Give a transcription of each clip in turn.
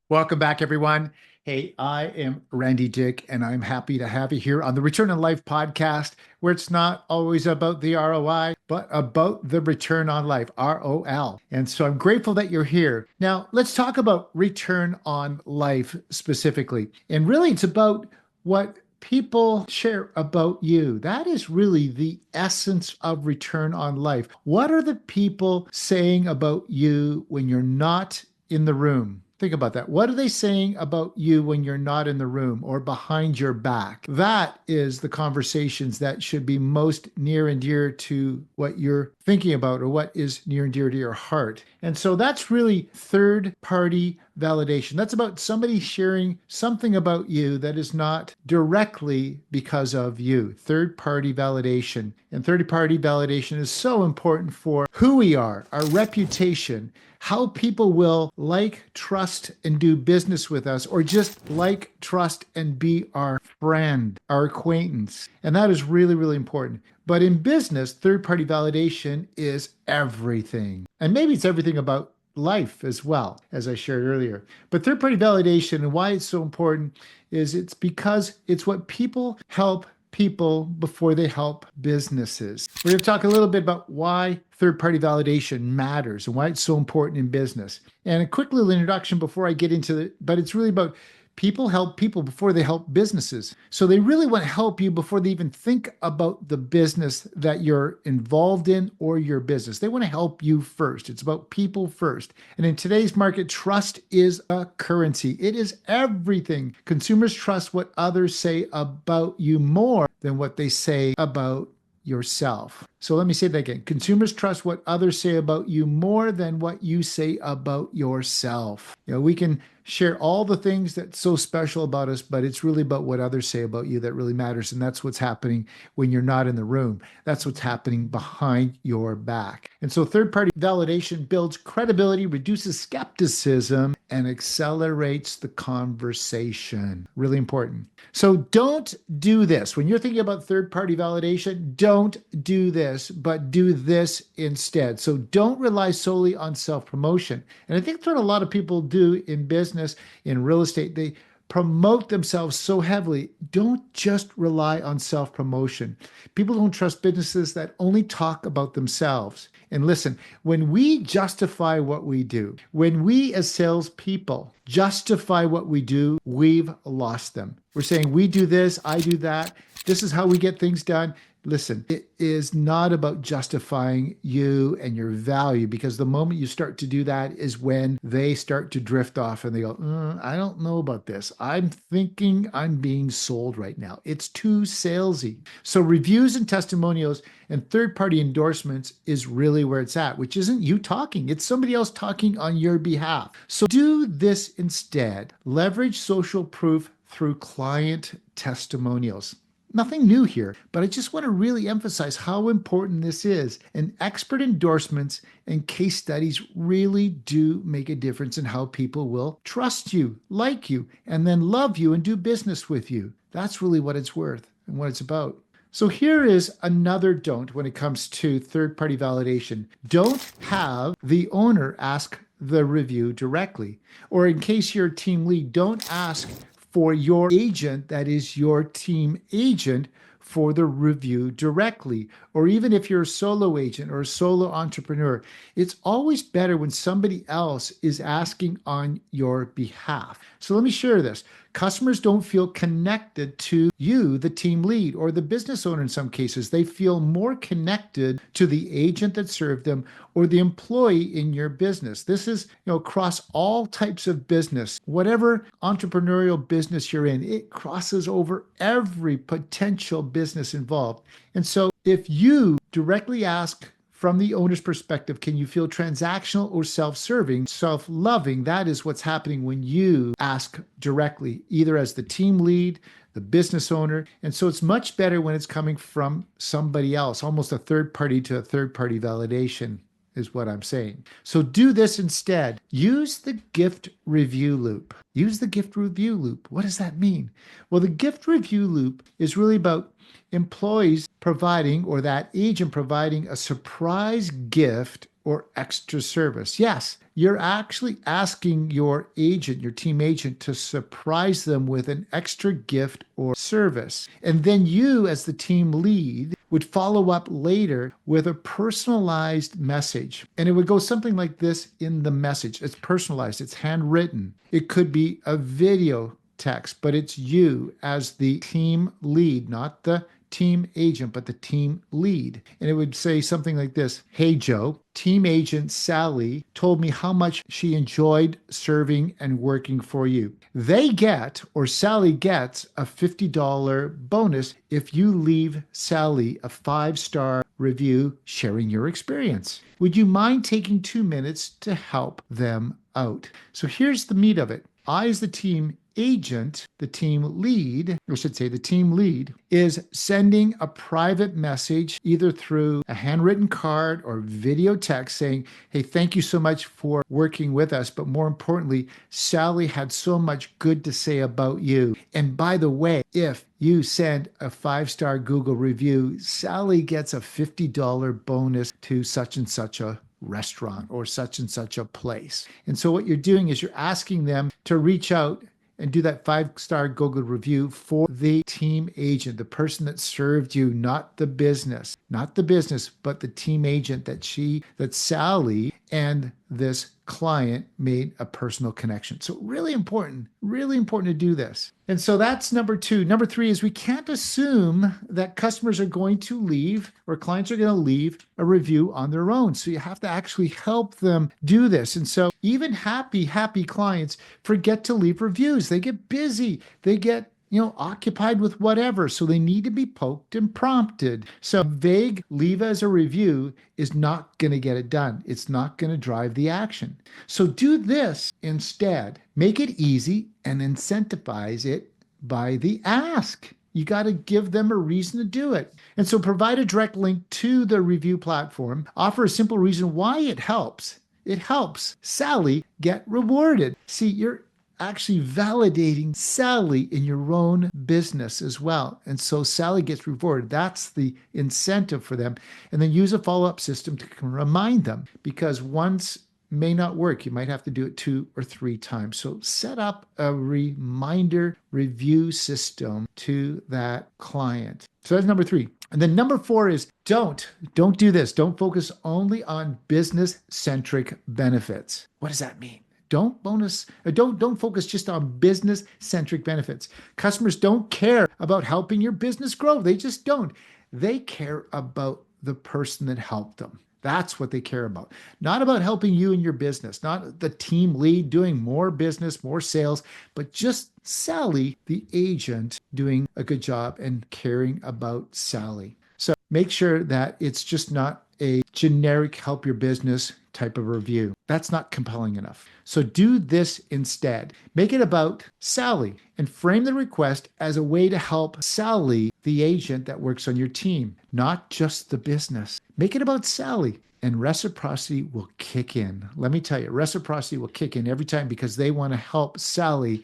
Welcome back, everyone. Hey, I am Randy Dick, and I'm happy to have you here on the Return on Life podcast, where it's not always about the ROI, but about the return on life, ROL. And so I'm grateful that you're here. Now, let's talk about return on life specifically. And really, it's about what people share about you. That is really the essence of return on life. What are the people saying about you when you're not in the room? Think about that. What are they saying about you when you're not in the room or behind your back? That is the conversations that should be most near and dear to what you're thinking about or what is near and dear to your heart. And so that's really third party validation. That's about somebody sharing something about you that is not directly because of you. Third party validation. And third party validation is so important for who we are, our reputation, how people will like, trust, and do business with us, or just like, trust, and be our friend, our acquaintance. And that is really, really important. But in business, third party validation is everything. And maybe it's everything about life as well, as I shared earlier. But third party validation and why it's so important is it's because it's what people help people before they help businesses. We're going to talk a little bit about why third-party validation matters and why it's so important in business. And a quick little introduction before I get into it, but it's really about people help people before they help businesses. So they really want to help you before they even think about the business that you're involved in or your business. They want to help you first. It's about people first. And in today's market, trust is a currency. It is everything. Consumers trust what others say about you more than what they say about yourself. So let me say that again. Consumers trust what others say about you more than what you say about yourself. We can share all the things that's so special about us, but it's really about what others say about you that really matters. And that's what's happening when you're not in the room. That's what's happening behind your back. And so third-party validation builds credibility, reduces skepticism, and accelerates the conversation. Really important. So don't do this. When you're thinking about third-party validation, don't do this, but do this instead. So don't rely solely on self-promotion. And I think that's what a lot of people do in business, in real estate. They promote themselves so heavily. Don't just rely on self-promotion. People don't trust businesses that only talk about themselves. And listen, when we justify what we do, when we as salespeople justify what we do, we've lost them. We're saying, we do this, I do that. This is how we get things done. Listen, it is not about justifying you and your value, because the moment you start to do that is when they start to drift off and they go, I don't know about this. I'm thinking I'm being sold right now. It's too salesy. So reviews and testimonials and third-party endorsements is really where it's at, which isn't you talking. It's somebody else talking on your behalf. So do this instead. Leverage social proof through client testimonials. Nothing new here, but I just want to really emphasize how important this is. And expert endorsements and case studies really do make a difference in how people will trust you, like you, and then love you and do business with you. That's really what it's worth and what it's about. So here is another don't when it comes to third-party validation. Don't have the owner ask the review directly. Or in case you're a team lead, don't ask for your agent, that is your team agent, for the review directly. Or even if you're a solo agent or a solo entrepreneur, it's always better when somebody else is asking on your behalf. So let me share this. Customers don't feel connected to you, the team lead, or the business owner in some cases. They feel more connected to the agent that served them or the employee in your business. This is, across all types of business. Whatever entrepreneurial business you're in, it crosses over every potential business involved. And so if you directly ask from the owner's perspective, can you feel transactional or self-serving, self-loving? That is what's happening when you ask directly, either as the team lead, the business owner. And so it's much better when it's coming from somebody else, almost a third party to a third party validation is what I'm saying. So do this instead. Use the gift review loop. Use the gift review loop. What does that mean? Well, the gift review loop is really about employees providing, or that agent providing, a surprise gift or extra service. Yes, you're actually asking your agent, your team agent, to surprise them with an extra gift or service. And then you, as the team lead, would follow up later with a personalized message. And it would go something like this in the message. It's personalized, it's handwritten. It could be a video text, but it's you as the team lead, not the team agent, but the team lead. And it would say something like this: Hey, Joe, team agent Sally told me how much she enjoyed serving and working for you. They get, or Sally gets, a $50 bonus if you leave Sally a 5-star review sharing your experience. Would you mind taking 2 minutes to help them out? So here's the meat of it. I, as the team agent, the team lead, or I should say the team lead, is sending a private message either through a handwritten card or video text saying, hey, thank you so much for working with us. But more importantly, Sally had so much good to say about you. And by the way, if you send a 5-star Google review, Sally gets a $50 bonus to such and such a restaurant or such and such a place. And so what you're doing is you're asking them to reach out and do that 5-star Google review for the team agent, the person that served you, not the business, but the team agent that Sally and this client made a personal connection. So really important to do this. And so that's number 2. Number 3 is we can't assume that customers are going to leave or clients are going to leave a review on their own. So you have to actually help them do this. And so even happy clients forget to leave reviews. They get busy. They get occupied with whatever. So they need to be poked and prompted. So vague leave as a review is not going to get it done. It's not going to drive the action. So do this instead. Make it easy and incentivize it by the ask. You got to give them a reason to do it. And so provide a direct link to the review platform. Offer a simple reason why it helps. It helps Sally get rewarded. See, you're actually validating Sally in your own business as well. And so Sally gets rewarded. That's the incentive for them. And then use a follow-up system to remind them, because once may not work. You might have to do it 2 or 3 times. So set up a reminder review system to that client. So that's number 3. And then number 4 is don't do this. Don't focus only on business-centric benefits. What does that mean? Don't focus just on business-centric benefits. Customers don't care about helping your business grow. They just don't. They care about the person that helped them. That's what they care about. Not about helping you in your business, not the team lead doing more business, more sales, but just Sally, the agent, doing a good job and caring about Sally. So make sure that it's just not a generic help your business type of review. That's not compelling enough. So do this instead. Make it about Sally and frame the request as a way to help Sally, the agent that works on your team, not just the business. Make it about Sally, and reciprocity will kick in. Let me tell you, reciprocity will kick in every time because they want to help Sally,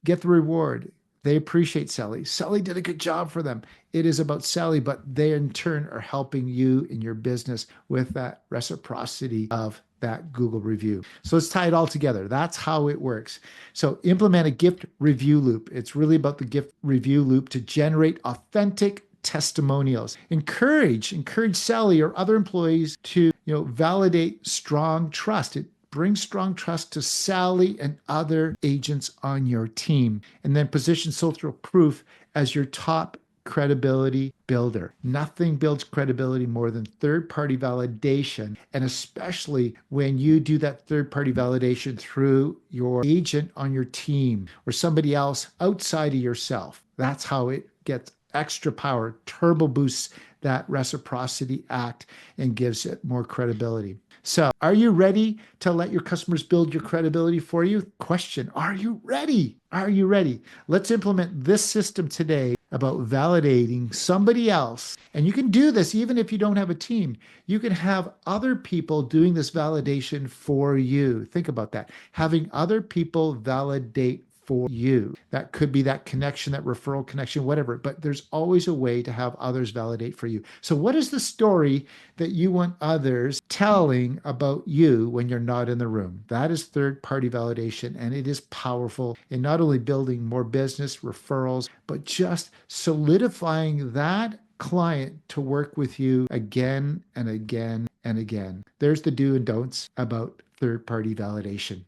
get the reward. They appreciate Sally. Sally did a good job for them. It is about Sally, but they in turn are helping you in your business with that reciprocity of that Google review. So let's tie it all together. That's how it works. So implement a gift review loop. It's really about the gift review loop to generate authentic testimonials. Encourage Sally or other employees to, validate strong trust. It brings strong trust to Sally and other agents on your team. And then position social proof as your top credibility builder. Nothing builds credibility more than third-party validation, and especially when you do that third-party validation through your agent on your team or somebody else outside of yourself. That's how it gets extra power, turbo boosts that reciprocity act and gives it more credibility. So are you ready to let your customers build your credibility for you? Question, are you ready? Are you ready? Let's implement this system today about validating somebody else. And you can do this even if you don't have a team. You can have other people doing this validation for you. Think about that. Having other people validate for you. That could be that connection, that referral connection, whatever, but there's always a way to have others validate for you. So, what is the story that you want others telling about you when you're not in the room? That is third party validation, and it is powerful in not only building more business, referrals, but just solidifying that client to work with you again and again and again. There's the do and don'ts about third party validation.